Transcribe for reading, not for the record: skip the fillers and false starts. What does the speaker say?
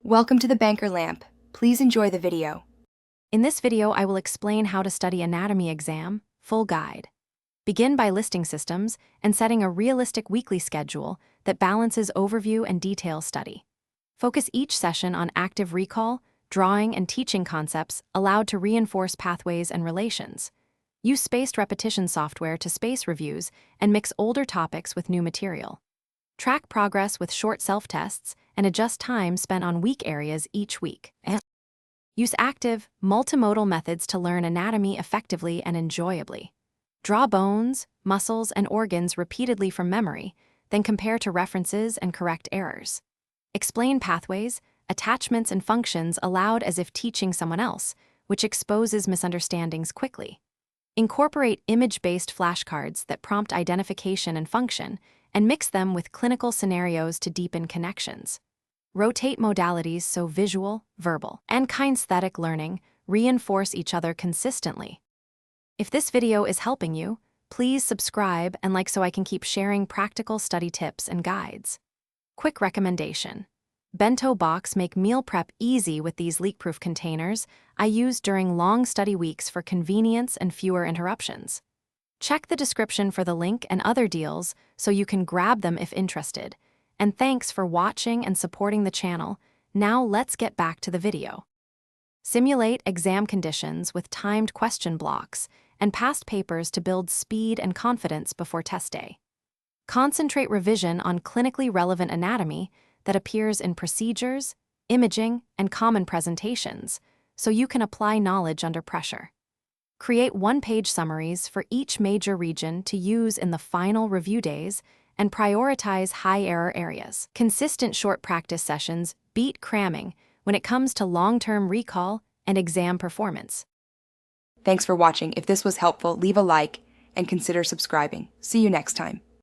Welcome to the Banker Lamp. Please enjoy the video. In this video, I will explain how to study anatomy exam, full guide. Begin by listing systems and setting a realistic weekly schedule that balances overview and detail study. Focus each session on active recall, drawing, and teaching concepts allowed to reinforce pathways and relations. Use spaced repetition software to space reviews and mix older topics with new material. Track progress with short self-tests and adjust time spent on weak areas each week. Use active, multimodal methods to learn anatomy effectively and enjoyably. Draw bones, muscles, and organs repeatedly from memory, then compare to references and correct errors. Explain pathways, attachments, and functions aloud as if teaching someone else, which exposes misunderstandings quickly. Incorporate image-based flashcards that prompt identification and function, and mix them with clinical scenarios to deepen connections. Rotate modalities so visual, verbal, and kinesthetic learning reinforce each other consistently. If this video is helping you, please subscribe and like so I can keep sharing practical study tips and guides. Quick recommendation. Bento box make meal prep easy with these leak-proof containers I use during long study weeks for convenience and fewer interruptions. Check the description for the link and other deals so you can grab them if interested. And thanks for watching and supporting the channel. Now let's get back to the video. Simulate exam conditions with timed question blocks and past papers to build speed and confidence before test day. Concentrate revision on clinically relevant anatomy that appears in procedures, imaging, and common presentations, so you can apply knowledge under pressure. Create one-page summaries for each major region to use in the final review days and prioritize high-error areas. Consistent short practice sessions beat cramming when it comes to long-term recall and exam performance. Thanks for watching. If this was helpful, leave a like and consider subscribing. See you next time.